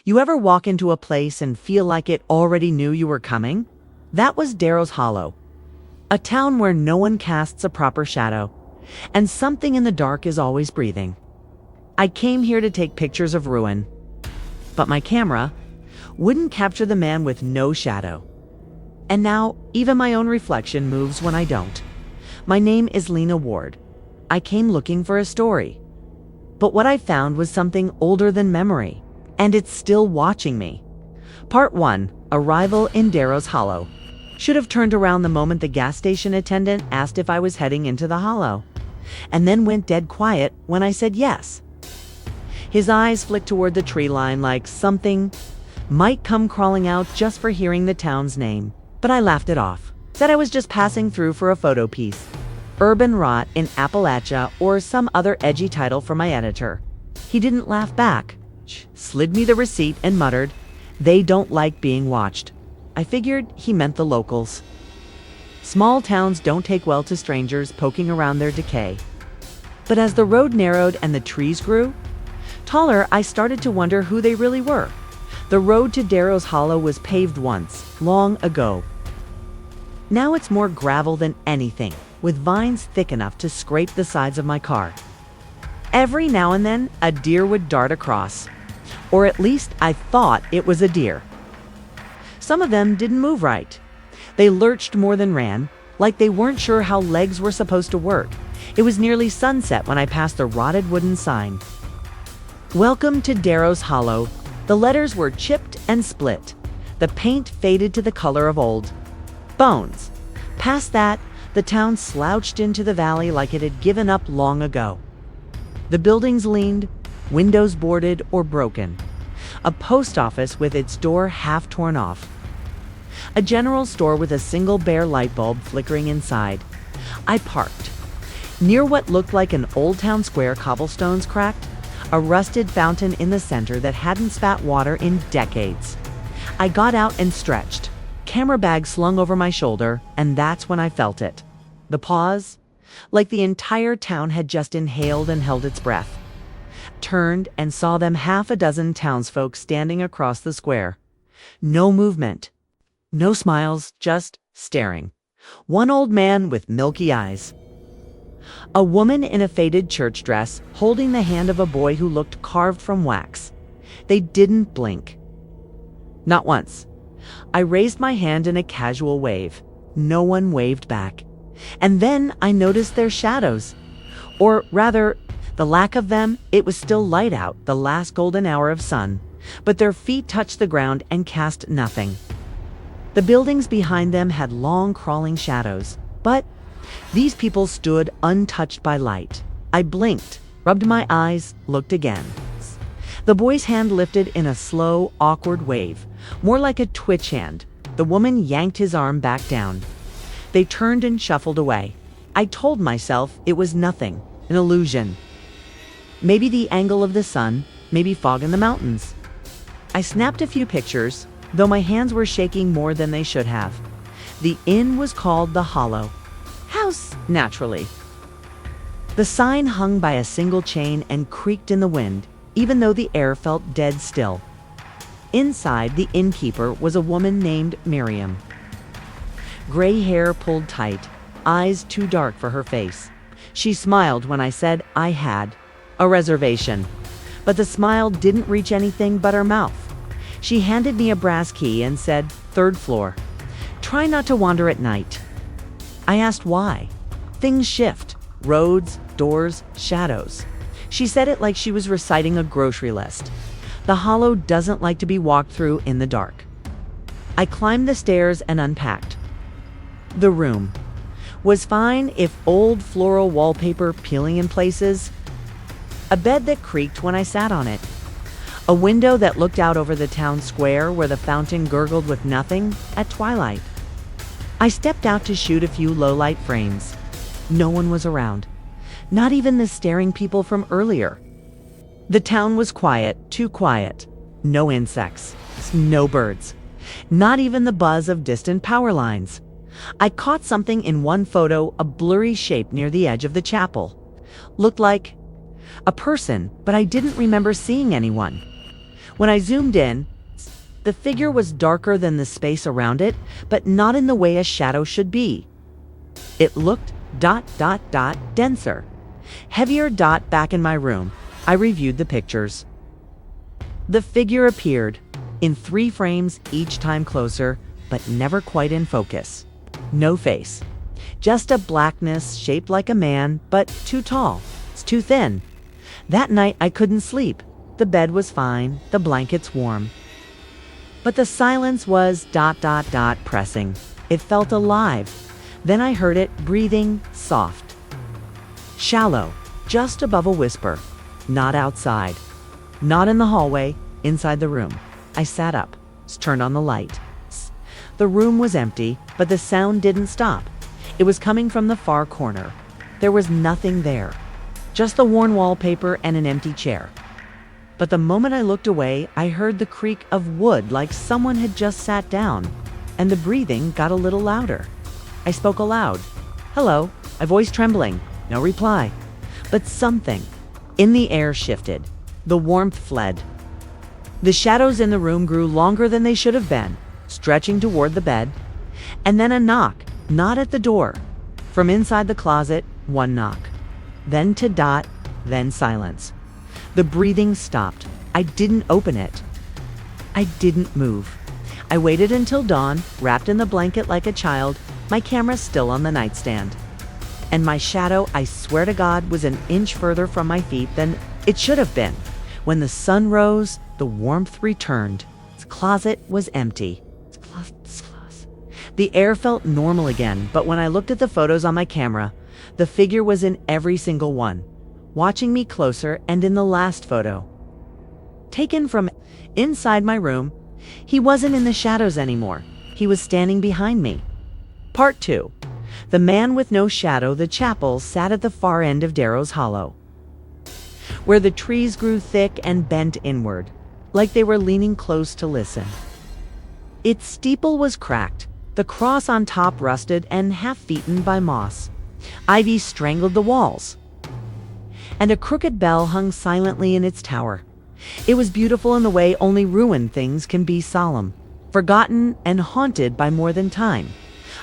You ever walk into a place and feel like it already knew you were coming? That was Darrow's Hollow, a town where no one casts a proper shadow, and something in the dark is always breathing. I came here to take pictures of ruin, but my camera wouldn't capture the man with no shadow. And now, even my own reflection moves when I don't. My name is Lena Ward. I came looking for a story. But what I found was something older than memory, and it's still watching me. Part 1, Arrival in Darrow's Hollow. Should have turned around the moment the gas station attendant asked if I was heading into the hollow, and then went dead quiet when I said yes. His eyes flicked toward the tree line like something might come crawling out just for hearing the town's name. But I laughed it off. Said I was just passing through for a photo piece. Urban Rot in Appalachia, or some other edgy title for my editor. He didn't laugh back, slid me the receipt and muttered, "They don't like being watched." I figured he meant the locals. Small towns don't take well to strangers poking around their decay. But as the road narrowed and the trees grew taller, I started to wonder who they really were. The road to Darrow's Hollow was paved once, long ago. Now it's more gravel than anything, with vines thick enough to scrape the sides of my car. Every now and then, a deer would dart across, or at least I thought it was a deer. Some of them didn't move right. They lurched more than ran, like they weren't sure how legs were supposed to work. It was nearly sunset when I passed the rotted wooden sign. Welcome to Darrow's Hollow. The letters were chipped and split. The paint faded to the color of old bones. Past that, the town slouched into the valley like it had given up long ago. The buildings leaned, windows boarded or broken. A post office with its door half torn off. A general store with a single bare light bulb flickering inside. I parked near what looked like an old town square, cobblestones cracked, a rusted fountain in the center that hadn't spat water in decades. I got out and stretched, camera bag slung over my shoulder, and that's when I felt it. The pause, like the entire town had just inhaled and held its breath. Turned and saw them half a dozen townsfolk standing across the square. No movement, no smiles, just staring. One old man with milky eyes. A woman in a faded church dress holding the hand of a boy who looked carved from wax. They didn't blink. Not once. I raised my hand in a casual wave. No one waved back. And then I noticed their shadows. Or rather, the lack of them. It was still light out, the last golden hour of sun, but their feet touched the ground and cast nothing. The buildings behind them had long crawling shadows, but these people stood untouched by light. I blinked, rubbed my eyes, looked again. The boy's hand lifted in a slow, awkward wave, more like a twitch hand. The woman yanked his arm back down. They turned and shuffled away. I told myself it was nothing, an illusion. Maybe the angle of the sun, maybe fog in the mountains. I snapped a few pictures, though my hands were shaking more than they should have. The inn was called the Hollow. House, naturally. The sign hung by a single chain and creaked in the wind, even though the air felt dead still. Inside, the innkeeper was a woman named Miriam. Gray hair pulled tight, eyes too dark for her face. She smiled when I said I had a reservation, but the smile didn't reach anything but her mouth. She handed me a brass key and said, "Third floor. Try not to wander at night." I asked why. Things shift. Roads, doors, shadows. She said it like she was reciting a grocery list. The Hollow doesn't like to be walked through in the dark. I climbed the stairs and unpacked. The room was fine, if old floral wallpaper peeling in places. A bed that creaked when I sat on it. A window that looked out over the town square where the fountain gurgled with nothing at twilight. I stepped out to shoot a few low-light frames. No one was around. Not even the staring people from earlier. The town was quiet, too quiet. No insects, no birds. Not even the buzz of distant power lines. I caught something in one photo, a blurry shape near the edge of the chapel. Looked like a person, but I didn't remember seeing anyone. When I zoomed in, the figure was darker than the space around it, but not in the way a shadow should be. It looked ... denser. Heavier ... Back in my room, I reviewed the pictures. The figure appeared, in 3 frames, each time closer, but never quite in focus. No face. Just a blackness shaped like a man, but too tall. It's too thin. That night I couldn't sleep. The bed was fine, the blankets warm. But the silence was ... pressing. It felt alive. Then I heard it breathing, soft. Shallow, just above a whisper. Not outside. Not in the hallway, inside the room. I sat up, turned on the light. The room was empty, but the sound didn't stop. It was coming from the far corner. There was nothing there. Just the worn wallpaper and an empty chair. But the moment I looked away, I heard the creak of wood like someone had just sat down, and the breathing got a little louder. I spoke aloud. "Hello," my voice trembling. No reply. But something in the air shifted. The warmth fled. The shadows in the room grew longer than they should have been, stretching toward the bed. And then a knock, not at the door. From inside the closet, one knock. Then ... then silence. The breathing stopped. I didn't open it. I didn't move. I waited until dawn, wrapped in the blanket like a child, my camera still on the nightstand. And my shadow, I swear to God, was an inch further from my feet than it should have been. When the sun rose, the warmth returned. Its closet was empty. The air felt normal again, but when I looked at the photos on my camera, the figure was in every single one, watching me closer. And in the last photo, taken from inside my room, he wasn't in the shadows anymore. He was standing behind me. Part 2. The man with no shadow. The chapel sat at the far end of Darrow's Hollow, where the trees grew thick and bent inward, like they were leaning close to listen. Its steeple was cracked, the cross on top rusted and half-eaten by moss. Ivy strangled the walls, and a crooked bell hung silently in its tower. It was beautiful in the way only ruined things can be: solemn, forgotten, and haunted by more than time.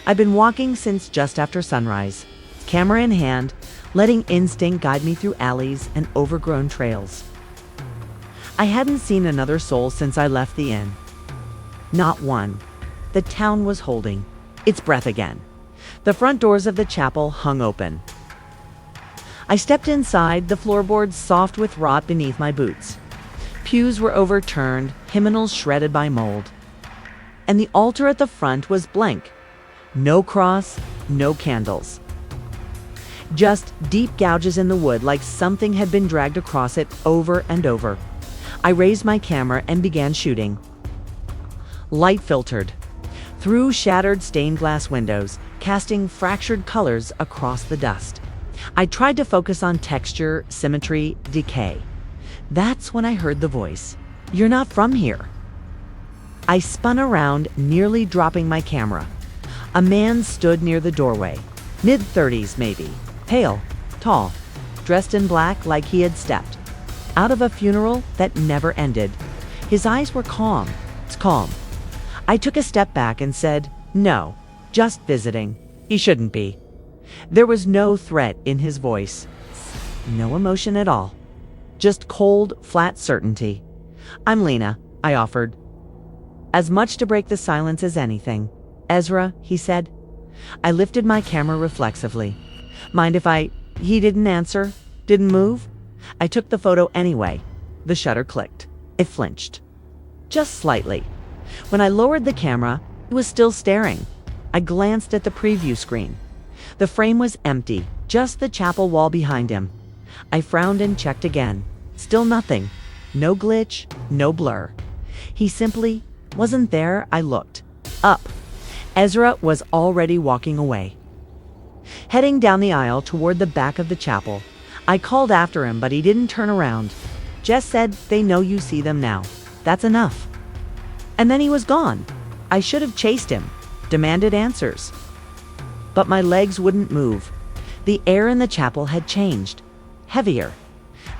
I've been walking since just after sunrise, camera in hand, letting instinct guide me through alleys and overgrown trails. I hadn't seen another soul since I left the inn. Not one. The town was holding its breath again. The front doors of the chapel hung open. I stepped inside, the floorboards soft with rot beneath my boots. Pews were overturned, hymnals shredded by mold. And the altar at the front was blank. No cross, no candles. Just deep gouges in the wood, like something had been dragged across it over and over. I raised my camera and began shooting. Light filtered through shattered stained glass windows, casting fractured colors across the dust. I tried to focus on texture, symmetry, decay. That's when I heard the voice. "You're not from here." I spun around, nearly dropping my camera. A man stood near the doorway, mid-30s maybe, pale, tall, dressed in black like he had stepped out of a funeral that never ended. His eyes were calm. It's calm. I took a step back and said, "No, just visiting. He shouldn't be." There was no threat in his voice. No emotion at all. Just cold, flat certainty. "I'm Lena," I offered, as much to break the silence as anything. "Ezra," he said. I lifted my camera reflexively. "Mind if I..." He didn't answer, didn't move. I took the photo anyway. The shutter clicked. It flinched. Just slightly. When I lowered the camera, he was still staring. I glanced at the preview screen. The frame was empty, just the chapel wall behind him. I frowned and checked again. Still nothing. No glitch, no blur. He simply wasn't there. I looked up. Ezra was already walking away, heading down the aisle toward the back of the chapel. I called after him, but he didn't turn around. Jess said, "They know you see them now. That's enough." And then he was gone. I should have chased him, demanded answers. But my legs wouldn't move. The air in the chapel had changed. Heavier.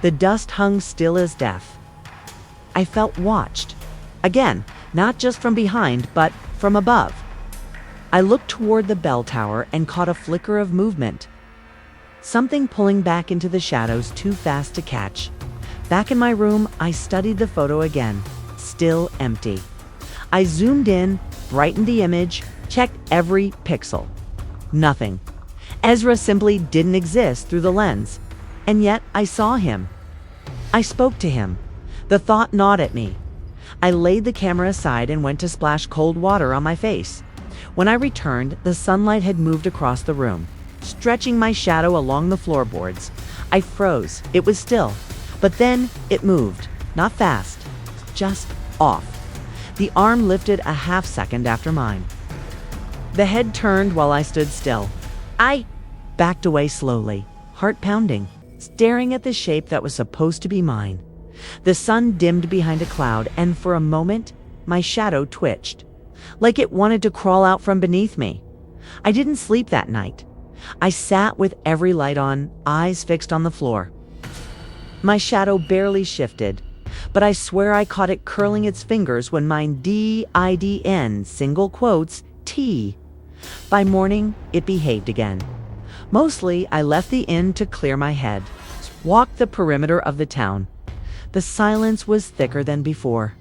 The dust hung still as death. I felt watched. Again, not just from behind, but from above. I looked toward the bell tower and caught a flicker of movement. Something pulling back into the shadows too fast to catch. Back in my room, I studied the photo again. Still empty. I zoomed in, brightened the image, checked every pixel. Nothing. Ezra simply didn't exist through the lens. And yet I saw him. I spoke to him. The thought gnawed at me. I laid the camera aside and went to splash cold water on my face. When I returned, the sunlight had moved across the room, stretching my shadow along the floorboards. I froze. It was still. But then it moved. Not fast. Just off. The arm lifted a half second after mine. The head turned while I stood still. I backed away slowly, heart pounding, staring at the shape that was supposed to be mine. The sun dimmed behind a cloud, and for a moment, my shadow twitched, like it wanted to crawl out from beneath me. I didn't sleep that night. I sat with every light on, eyes fixed on the floor. My shadow barely shifted, but I swear I caught it curling its fingers when mine DIDN, single quotes, T. By morning, it behaved again. Mostly, I left the inn to clear my head, walked the perimeter of the town. The silence was thicker than before.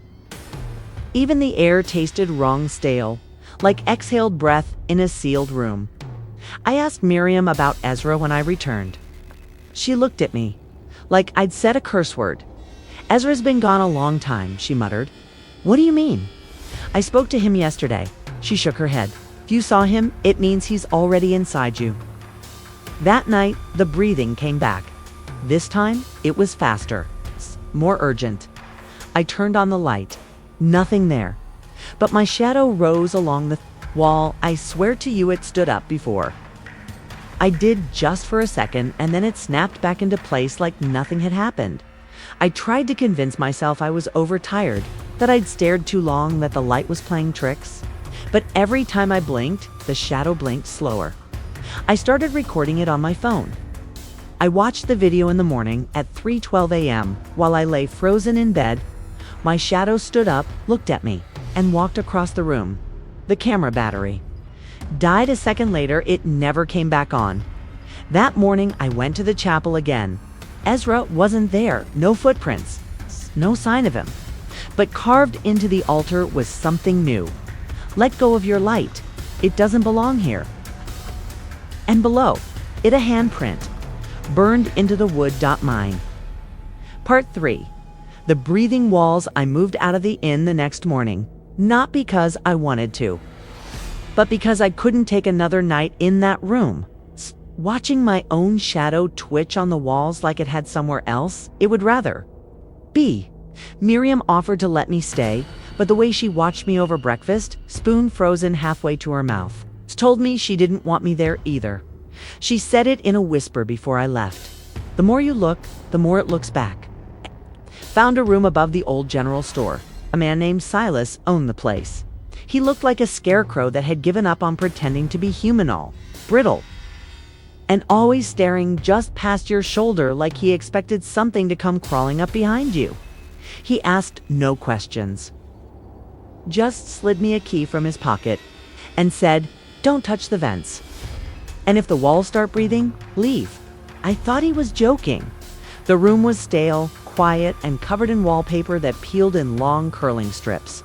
Even the air tasted wrong stale, like exhaled breath in a sealed room. I asked Miriam about Ezra when I returned. She looked at me, like I'd said a curse word. Ezra's been gone a long time, she muttered. What do you mean? I spoke to him yesterday. She shook her head. If you saw him, it means he's already inside you. That night, the breathing came back. This time, it was faster, more urgent. I turned on the light. Nothing there. But my shadow rose along the wall. I swear to you it stood up before. I did just for a second, and then it snapped back into place like nothing had happened. I tried to convince myself I was overtired, that I'd stared too long, that the light was playing tricks. But every time I blinked, the shadow blinked slower. I started recording it on my phone. I watched the video in the morning at 3:12 a.m. while I lay frozen in bed. My shadow stood up, looked at me, and walked across the room. The camera battery died a second later. It never came back on. That morning, I went to the chapel again. Ezra wasn't there. No footprints. No sign of him. But carved into the altar was something new. Let go of your light. It doesn't belong here. And below it, a handprint, burned into the wood. Mine. Part 3. The breathing walls. I moved out of the inn the next morning, not because I wanted to, but because I couldn't take another night in that room. Watching my own shadow twitch on the walls like it had somewhere else it would rather be. Miriam offered to let me stay, but the way she watched me over breakfast, spoon frozen halfway to her mouth, told me she didn't want me there either. She said it in a whisper before I left. The more you look, the more it looks back. Found a room above the old general store. A man named Silas owned the place. He looked like a scarecrow that had given up on pretending to be human, all brittle, and always staring just past your shoulder like he expected something to come crawling up behind you. He asked no questions. Just slid me a key from his pocket and said, "Don't touch the vents. And if the walls start breathing, leave." I thought he was joking. The room was stale, quiet, and covered in wallpaper that peeled in long curling strips.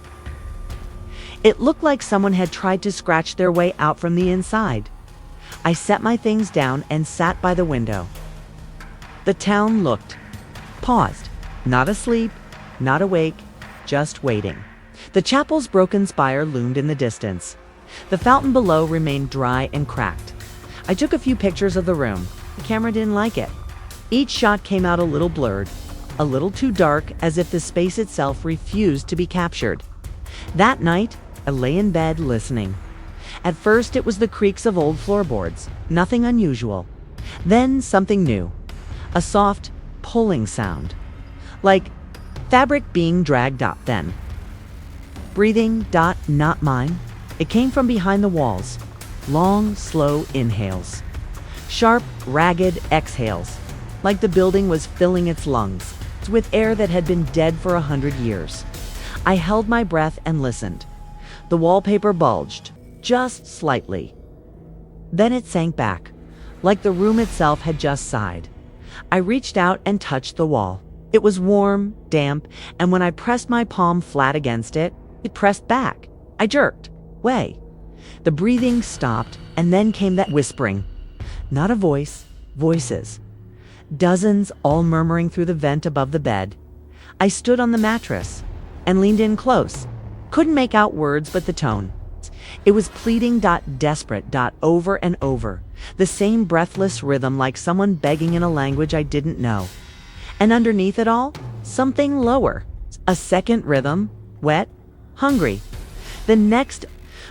It looked like someone had tried to scratch their way out from the inside. I set my things down and sat by the window. The town looked, paused, not asleep, not awake, just waiting. The chapel's broken spire loomed in the distance. The fountain below remained dry and cracked. I took a few pictures of the room. The camera didn't like it. Each shot came out a little blurred, a little too dark, as if the space itself refused to be captured. That night, I lay in bed listening. At first, it was the creaks of old floorboards, nothing unusual. Then something new, a soft, pulling sound, like fabric being dragged up. Then breathing. Not mine. It came from behind the walls. Long, slow inhales. Sharp, ragged exhales, like the building was filling its lungs. with air that had been dead for 100 years. I held my breath and listened. The wallpaper bulged, just slightly. Then it sank back, like the room itself had just sighed. I reached out and touched the wall. It was warm, damp, and when I pressed my palm flat against it, it pressed back. I jerked. Way. The breathing stopped, and then came that whispering. Not a voice, voices. Dozens, all murmuring through the vent above the bed. I stood on the mattress and leaned in close. Couldn't make out words, but the tone. It was pleading, desperate, over and over. The same breathless rhythm, like someone begging in a language I didn't know. And underneath it all, something lower. A second rhythm, wet, hungry. The next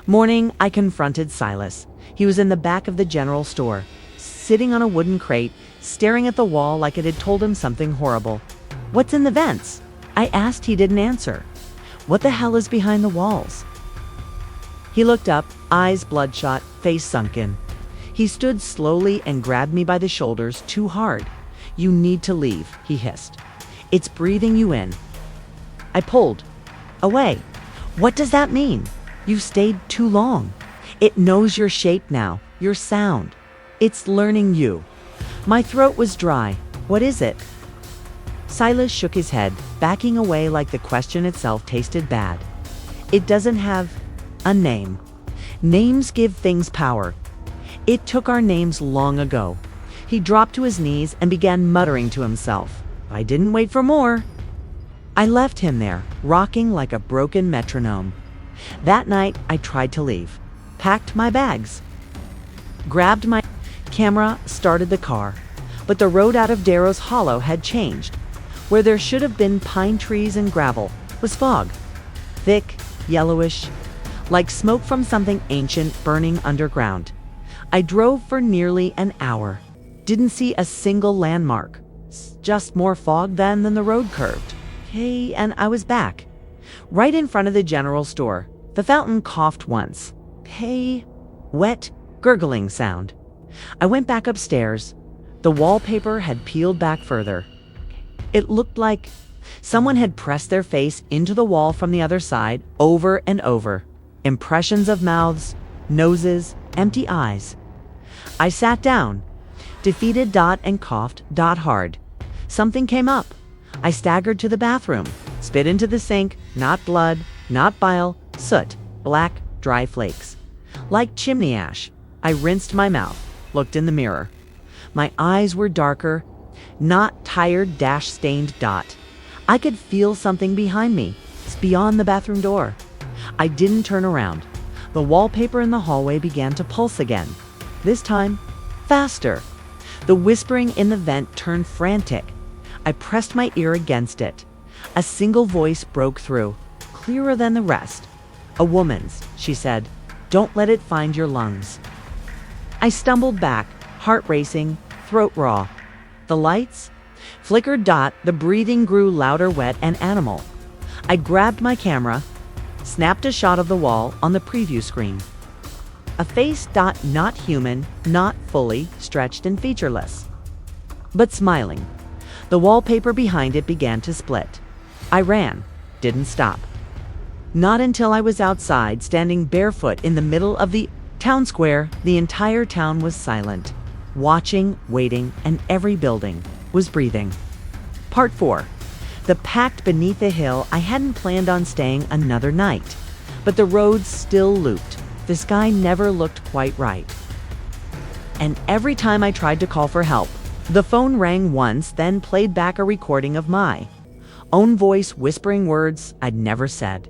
morning, I confronted Silas. He was in the back of the general store, sitting on a wooden crate, staring at the wall like it had told him something horrible. "What's in the vents?" I asked. He didn't answer. "What the hell is behind the walls?" He looked up, eyes bloodshot, face sunken. He stood slowly and grabbed me by the shoulders too hard. "You need to leave," he hissed. "It's breathing you in." I pulled away. "What does that mean?" "You've stayed too long. It knows your shape now, your sound. It's learning you." My throat was dry. "What is it?" Silas shook his head, backing away like the question itself tasted bad. "It doesn't have a name. Names give things power. It took our names long ago." He dropped to his knees and began muttering to himself. I didn't wait for more. I left him there, rocking like a broken metronome. That night, I tried to leave, packed my bags, grabbed my camera, started the car. But the road out of Darrow's Hollow had changed. Where there should have been pine trees and gravel was fog. Thick, yellowish, like smoke from something ancient burning underground. I drove for nearly an hour. Didn't see a single landmark. Just more fog then than the road curved. Hey, and I was back. Right in front of the general store. The fountain coughed once. Hey, wet, gurgling sound. I went back upstairs. The wallpaper had peeled back further. It looked like someone had pressed their face into the wall from the other side over and over. Impressions of mouths, noses, empty eyes. I sat down, defeated, and coughed, hard. Something came up. I staggered to the bathroom, spit into the sink, not blood, not bile, soot, black, dry flakes. Like chimney ash, I rinsed my mouth, looked in the mirror. My eyes were darker, not tired, stained. I could feel something behind me, beyond the bathroom door. I didn't turn around. The wallpaper in the hallway began to pulse again. This time, faster. The whispering in the vent turned frantic. I pressed my ear against it. A single voice broke through, clearer than the rest. A woman's, she said. "Don't let it find your lungs." I stumbled back, heart racing, throat raw. The lights flickered. The breathing grew louder, wet, and animal. I grabbed my camera, snapped a shot of the wall on the preview screen. A face. Not human, not fully stretched and featureless, but smiling. The wallpaper behind it began to split. I ran, didn't stop. Not until I was outside, standing barefoot in the middle of the town square. The entire town was silent, watching, waiting, and every building was breathing. Part 4. The pact beneath the hill. I hadn't planned on staying another night, but the roads still looped. The sky never looked quite right. And every time I tried to call for help, the phone rang once, then played back a recording of my own voice whispering words I'd never said.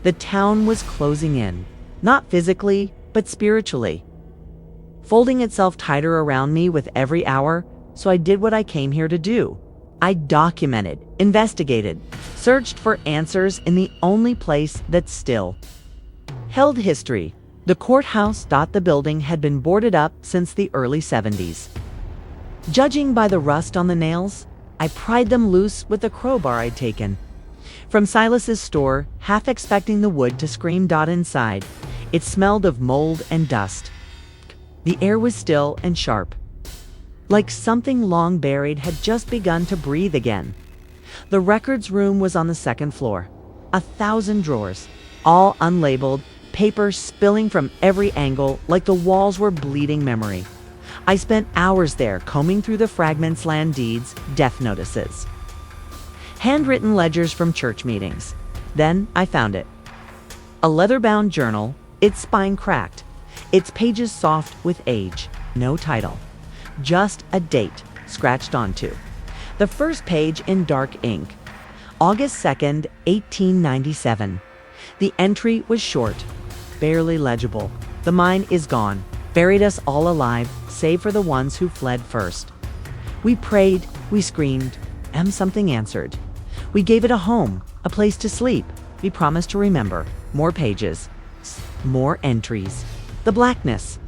The town was closing in, not physically, but spiritually, folding itself tighter around me with every hour. So I did what I came here to do. I documented, investigated, searched for answers in the only place that still held history. The courthouse. The building had been boarded up since the early 70s. Judging by the rust on the nails, I pried them loose with the crowbar I'd taken from Silas's store, half expecting the wood to scream. Inside, it smelled of mold and dust. The air was still and sharp, like something long buried had just begun to breathe again. The records room was on the second floor. 1,000 drawers, all unlabeled, paper spilling from every angle like the walls were bleeding memory. I spent hours there combing through the fragments, land deeds, death notices, handwritten ledgers from church meetings. Then I found it. A leather-bound journal, its spine cracked, its pages soft with age. No title, just a date scratched onto the first page in dark ink. August 2nd, 1897. The entry was short, barely legible. The mine is gone, buried us all alive, save for the ones who fled first. We prayed, we screamed, and something answered. We gave it a home, a place to sleep. We promised to remember. More pages, more entries. The blackness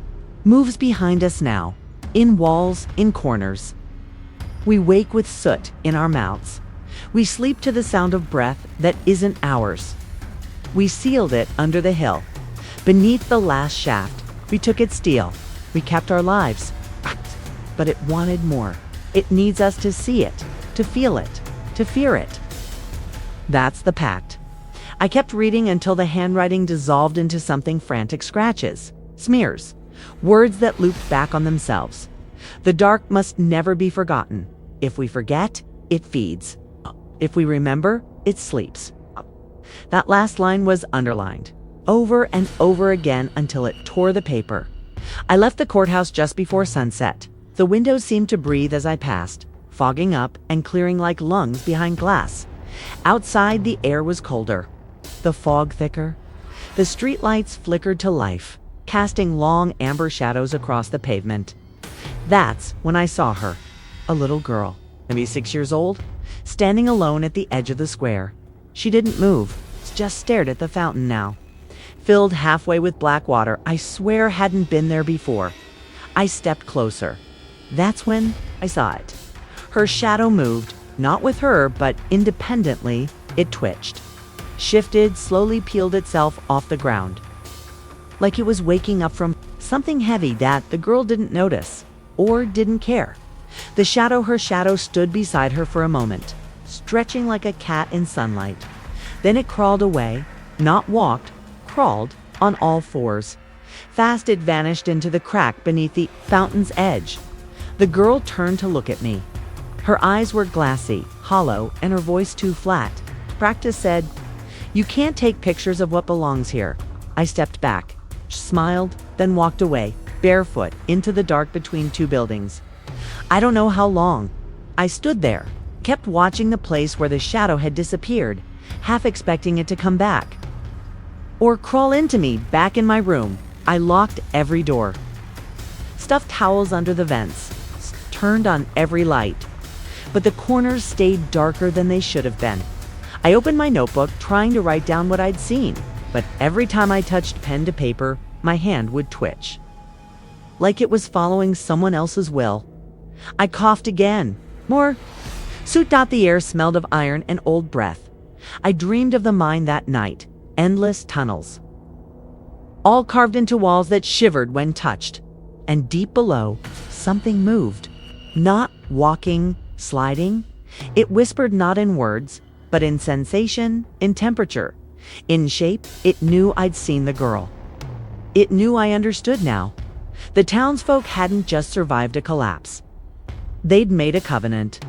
moves behind us now, in walls, in corners. We wake with soot in our mouths. We sleep to the sound of breath that isn't ours. We sealed it under the hill. Beneath the last shaft, we took its steel. We kept our lives. But it wanted more. It needs us to see it, to feel it, to fear it. That's the pact. I kept reading until the handwriting dissolved into something frantic scratches, smears, words that looped back on themselves. The dark must never be forgotten. If we forget, it feeds. If we remember, it sleeps. That last line was underlined, over and over again until it tore the paper. I left the courthouse just before sunset. The windows seemed to breathe as I passed, fogging up and clearing like lungs behind glass. Outside, the air was colder, the fog thicker. The streetlights flickered to life, casting long amber shadows across the pavement. That's when I saw her, a little girl, maybe 6 years old, standing alone at the edge of the square. She didn't move, just stared at the fountain now, filled halfway with black water I swear hadn't been there before. I stepped closer. That's when I saw it. Her shadow moved, not with her, but independently. It twitched, shifted, slowly peeled itself off the ground, like it was waking up from something heavy that the girl didn't notice or didn't care. Her shadow stood beside her for a moment, stretching like a cat in sunlight. Then it crawled away, not walked, crawled on all fours. Fast it vanished into the crack beneath the fountain's edge. The girl turned to look at me. Her eyes were glassy, hollow, and her voice too flat. Practice said, "You can't take pictures of what belongs here." I stepped back, smiled, then walked away, barefoot, into the dark between two buildings. I don't know how long. I stood there, kept watching the place where the shadow had disappeared, half expecting it to come back or crawl into me back in my room. I locked every door, stuffed towels under the vents, turned on every light. But the corners stayed darker than they should have been. I opened my notebook, trying to write down what I'd seen, but every time I touched pen to paper, my hand would twitch, like it was following someone else's will. I coughed again. More. Soot. The air smelled of iron and old breath. I dreamed of the mine that night. Endless tunnels, all carved into walls that shivered when touched. And deep below, something moved. Not walking, sliding. It whispered not in words, but in sensation, in temperature, in shape. It knew I'd seen the girl. It knew I understood now. The townsfolk hadn't just survived a collapse. They'd made a covenant.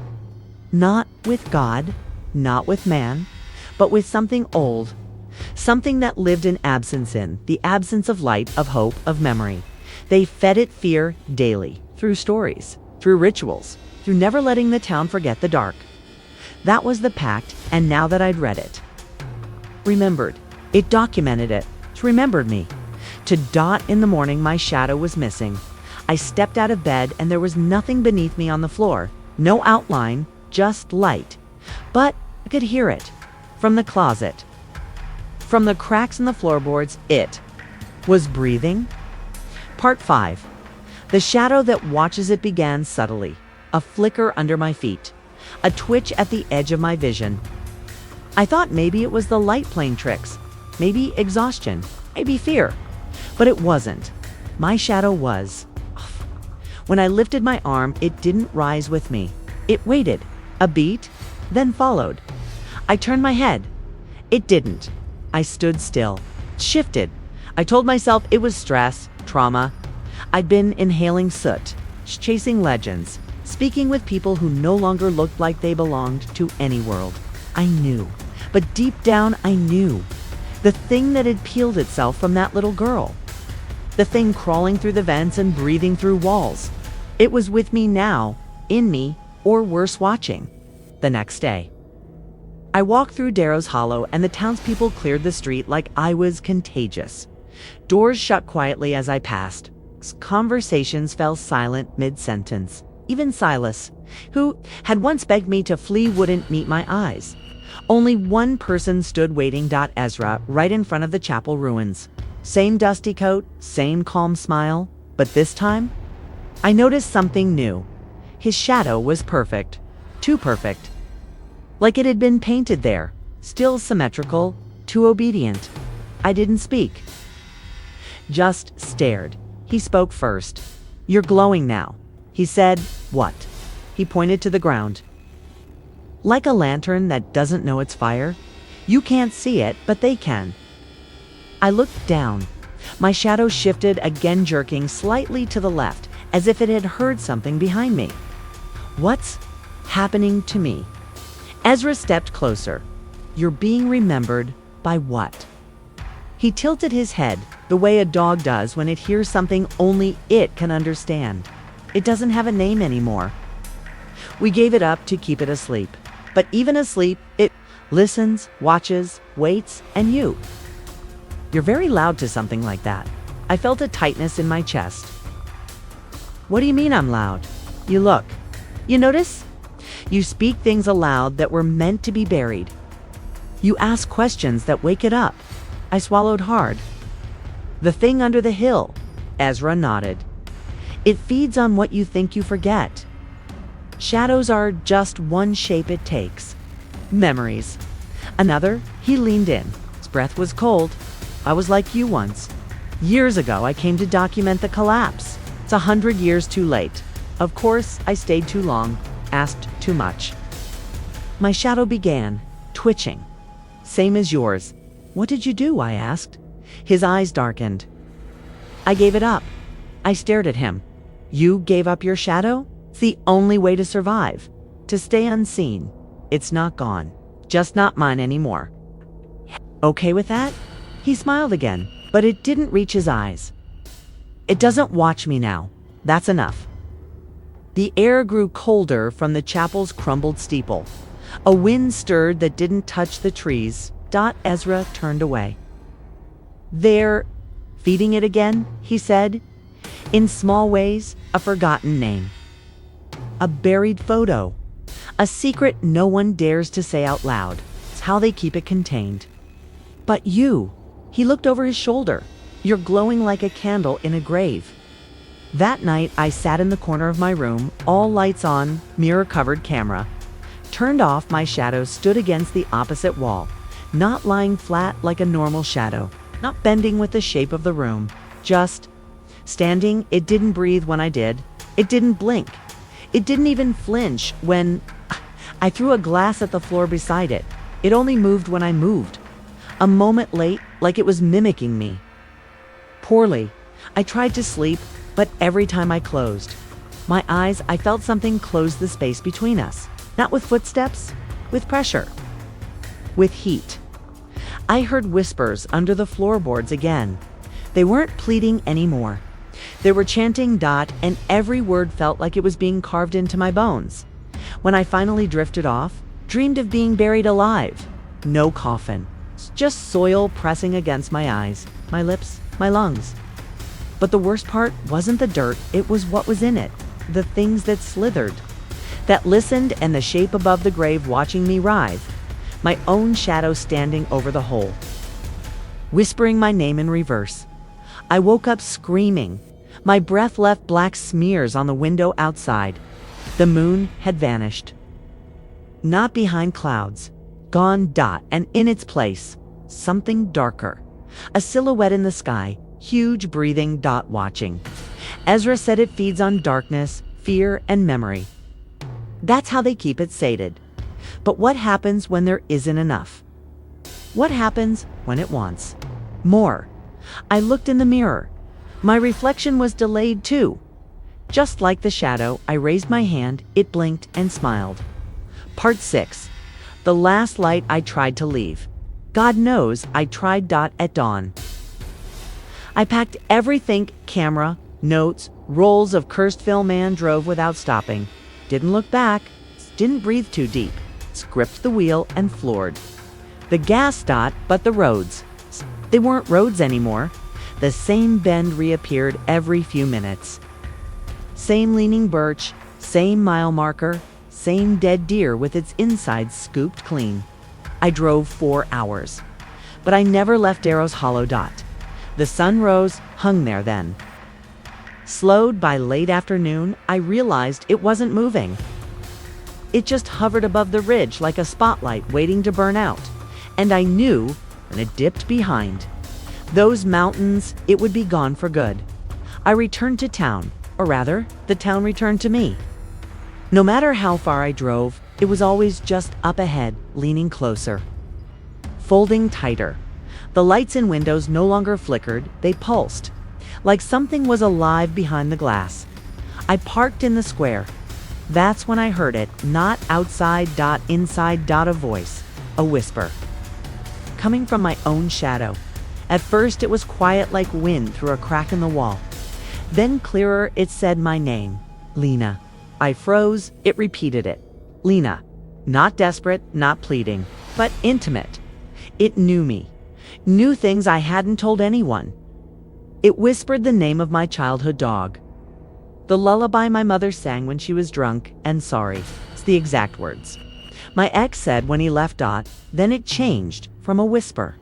Not with God, not with man, but with something old. Something that lived in the absence of light, of hope, of memory. They fed it fear daily, through stories, through rituals, through never letting the town forget the dark. That was the pact, and now that I'd read it, remembered, it documented it, remembered me. To dot in the morning, my shadow was missing. I stepped out of bed, and there was nothing beneath me on the floor. No outline, just light. But I could hear it. From the closet, from the cracks in the floorboards, it was breathing. Part 5. The shadow that watches it began subtly. A flicker under my feet. A twitch at the edge of my vision. I thought maybe it was the light playing tricks. Maybe exhaustion. Maybe fear. But it wasn't. My shadow was. When I lifted my arm, it didn't rise with me. It waited. A beat, then followed. I turned my head. It didn't. I stood still, shifted. I told myself it was stress, trauma. I'd been inhaling soot, chasing legends, speaking with people who no longer looked like they belonged to any world. I knew, but deep down I knew. The thing that had peeled itself from that little girl. The thing crawling through the vents and breathing through walls. It was with me now, in me, or worse, watching. The next day, I walked through Darrow's Hollow and the townspeople cleared the street like I was contagious. Doors shut quietly as I passed. Conversations fell silent mid-sentence. Even Silas, who had once begged me to flee, wouldn't meet my eyes. Only one person stood waiting. Ezra, right in front of the chapel ruins. Same dusty coat, same calm smile, but this time, I noticed something new. His shadow was perfect. Too perfect. Like it had been painted there. Still symmetrical, too obedient. I didn't speak. Just stared. He spoke first. "You're glowing now." He said, "What?" He pointed to the ground. "Like a lantern that doesn't know it's fire. You can't see it, but they can." I looked down. My shadow shifted again, jerking slightly to the left, as if it had heard something behind me. What's happening to me? Ezra stepped closer. "You're being remembered by what?" He tilted his head, the way a dog does when it hears something only it can understand. It doesn't have a name anymore. We gave it up to keep it asleep. But even asleep, it listens, watches, waits, and you. You're very loud to something like that. I felt a tightness in my chest. What do you mean I'm loud? You look. You notice? You speak things aloud that were meant to be buried. You ask questions that wake it up. I swallowed hard. The thing under the hill. Ezra nodded. It feeds on what you think you forget. Shadows are just one shape it takes. Memories. Another, he leaned in. His breath was cold. I was like you once. Years ago, I came to document the collapse. It's 100 years too late. Of course, I stayed too long, asked too much. My shadow began, twitching. Same as yours. What did you do? I asked. His eyes darkened. I gave it up. I stared at him. You gave up your shadow? It's the only way to survive. To stay unseen. It's not gone. Just not mine anymore. Okay with that? He smiled again, but it didn't reach his eyes. It doesn't watch me now. That's enough. The air grew colder from the chapel's crumbled steeple. A wind stirred that didn't touch the trees. Ezra turned away. They're feeding it again, he said. In small ways, a forgotten name. A buried photo. A secret no one dares to say out loud. It's how they keep it contained. But you, he looked over his shoulder. You're glowing like a candle in a grave. That night, I sat in the corner of my room, all lights on, mirror-covered camera. Turned off, my shadow stood against the opposite wall. Not lying flat like a normal shadow. Not bending with the shape of the room. Just standing. It didn't breathe when I did. It didn't blink. It didn't even flinch when I threw a glass at the floor beside it. It only moved when I moved. A moment late, like it was mimicking me. Poorly. I tried to sleep, but every time I closed my eyes, I felt something close the space between us. Not with footsteps, with pressure. With heat. I heard whispers under the floorboards again. They weren't pleading anymore. They were chanting, and every word felt like it was being carved into my bones. When I finally drifted off, dreamed of being buried alive. No coffin. Just soil pressing against my eyes, my lips, my lungs. But the worst part wasn't the dirt, it was what was in it. The things that slithered. That listened, and the shape above the grave watching me writhe. My own shadow standing over the hole. Whispering my name in reverse. I woke up screaming. My breath left black smears on the window outside. The moon had vanished. Not behind clouds. Gone. And in its place, something darker. A silhouette in the sky, huge, breathing. Watching. Ezra said it feeds on darkness, fear, and memory. That's how they keep it sated. But what happens when there isn't enough? What happens when it wants more? I looked in the mirror. My reflection was delayed too. Just like the shadow, I raised my hand, it blinked and smiled. Part 6. The last light I tried to leave. God knows I tried. At dawn, I packed everything: camera, notes, rolls of cursed film, and drove without stopping. Didn't look back, didn't breathe too deep. Gripped the wheel and floored. The gas. But the roads. They weren't roads anymore. The same bend reappeared every few minutes. Same leaning birch, same mile marker, same dead deer with its insides scooped clean. I drove 4 hours, but I never left Darrow's Hollow. The sun rose, hung there then. Slowed by late afternoon, I realized it wasn't moving. It just hovered above the ridge like a spotlight waiting to burn out. And I knew when it dipped behind those mountains, it would be gone for good. I returned to town, or rather, the town returned to me. No matter how far I drove, it was always just up ahead, leaning closer, folding tighter. The lights in windows no longer flickered, they pulsed, like something was alive behind the glass. I parked in the square. That's when I heard it, not outside. Inside. A voice, a whisper, coming from my own shadow. At first it was quiet like wind through a crack in the wall. Then clearer, it said my name, Lena. I froze, it repeated it. Lena. Not desperate, not pleading, but intimate. It knew me, knew things I hadn't told anyone. It whispered the name of my childhood dog. The lullaby my mother sang when she was drunk and sorry. It's the exact words my ex said when he left. Then it changed from a whisper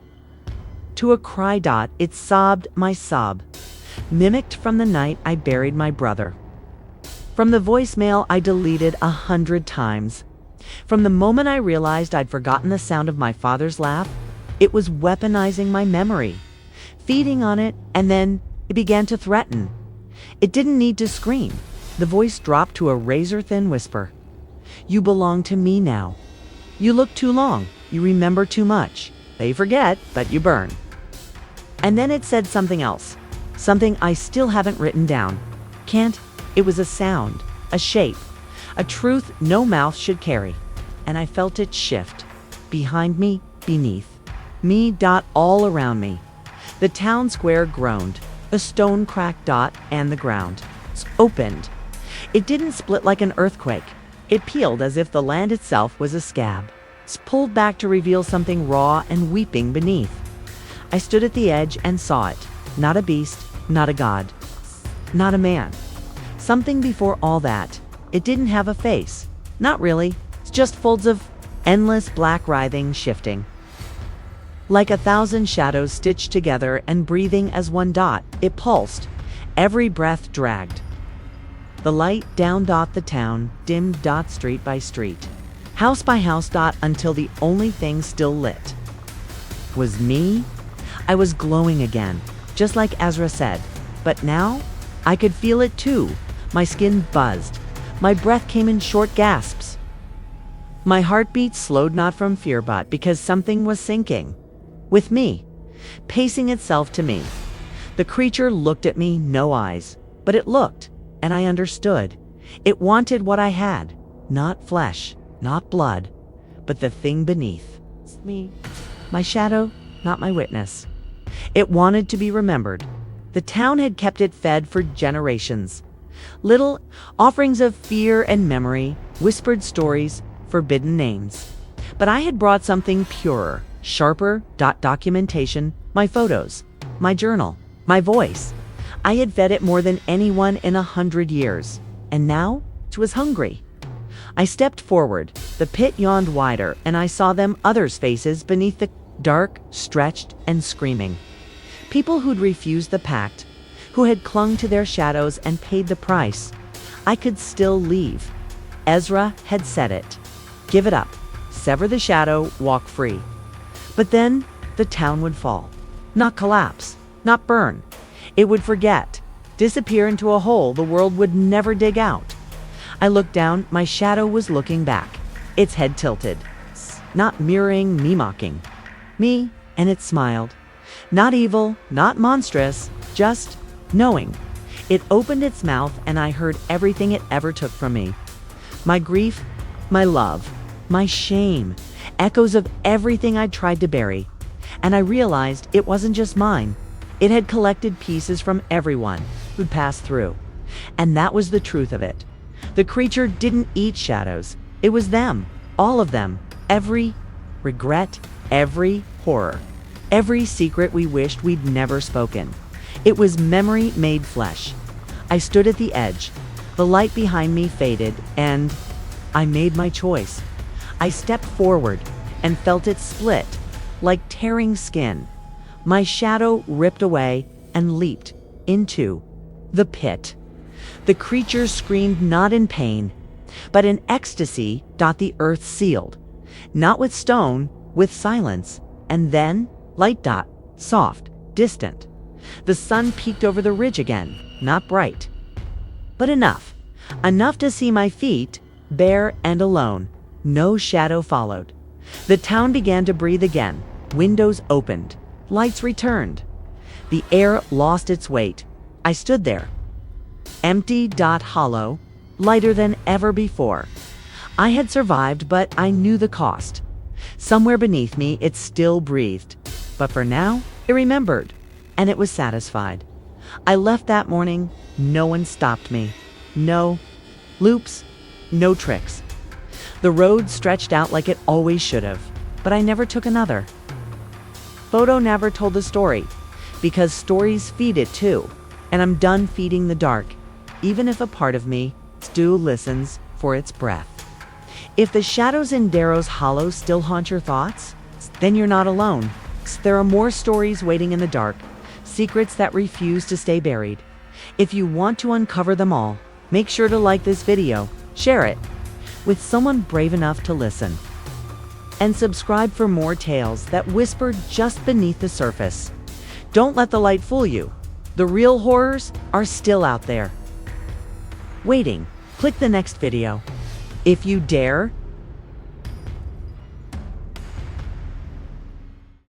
to a cry. It sobbed my sob, mimicked from the night I buried my brother. From the voicemail I deleted 100 times. From the moment I realized I'd forgotten the sound of my father's laugh, it was weaponizing my memory, feeding on it, and then it began to threaten. It didn't need to scream. The voice dropped to a razor-thin whisper. You belong to me now. You look too long. You remember too much. They forget, but you burn. And then it said something else, something I still haven't written down. Can't. It was a sound, a shape, a truth no mouth should carry. And I felt it shift. Behind me, beneath me. All around me. The town square groaned. A stone cracked. And the ground opened. It didn't split like an earthquake. It peeled as if the land itself was a scab. Pulled back to reveal something raw and weeping beneath. I stood at the edge and saw it. Not a beast, not a god, not a man. Something before all that. It didn't have a face. Not really. It's just folds of endless black writhing, shifting. Like 1,000 shadows stitched together and breathing as one. It pulsed. Every breath dragged. The light down. The town dimmed. Street by street. House by house. Until the only thing still lit was me. I was glowing again, just like Ezra said. But now, I could feel it too. My skin buzzed. My breath came in short gasps. My heartbeat slowed, not from fear, but because something was sinking. With me, pacing itself to me. The creature looked at me, no eyes. But it looked, and I understood. It wanted what I had. Not flesh, not blood, but the thing beneath. Me. My shadow, not my witness. It wanted to be remembered. The town had kept it fed for generations. Little offerings of fear and memory, whispered stories, forbidden names. But I had brought something purer, sharper. Documentation, my photos, my journal, my voice. I had fed it more than anyone in 100 years. And now it was hungry. I stepped forward. The pit yawned wider, and I saw them, others' faces beneath the dark, stretched and screaming. People who'd refused the pact, who had clung to their shadows and paid the price. I could still leave. Ezra had said it. Give it up. Sever the shadow, walk free. But then the town would fall. Not collapse, not burn. It would forget, disappear into a hole the world would never dig out. I looked down. My shadow was looking back, its head tilted, not mirroring, me mocking. Me, and it smiled. Not evil, not monstrous, just knowing. It opened its mouth and I heard everything it ever took from me. My grief, my love, my shame, echoes of everything I'd tried to bury. And I realized it wasn't just mine. It had collected pieces from everyone who'd passed through. And that was the truth of it. The creature didn't eat shadows. It was them, all of them, every regret, every horror, every secret we wished we'd never spoken. It was memory made flesh. I stood at the edge. The light behind me faded, and I made my choice. I stepped forward and felt it split, like tearing skin. My shadow ripped away and leaped into the pit. The creature screamed not in pain, but in ecstasy. The earth sealed, not with stone, with silence, and then light. Soft, distant. The sun peeked over the ridge again, not bright, but enough to see my feet, bare and alone. No shadow followed. The town began to breathe again. Windows opened. Lights returned. The air lost its weight. I stood there, empty. Hollow, lighter than ever before. I had survived, but I knew the cost. Somewhere beneath me, it still breathed. But for now, it remembered, and it was satisfied. I left that morning. No one stopped me. No loops, no tricks. The road stretched out like it always should have, but I never took another. Photo never told the story, because stories feed it too, and I'm done feeding the dark, even if a part of me still listens for its breath. If the shadows in Darrow's Hollow still haunt your thoughts, then you're not alone. There are more stories waiting in the dark, secrets that refuse to stay buried. If you want to uncover them all, make sure to like this video, share it with someone brave enough to listen, and subscribe for more tales that whisper just beneath the surface. Don't let the light fool you. The real horrors are still out there, waiting. Click the next video. If you dare,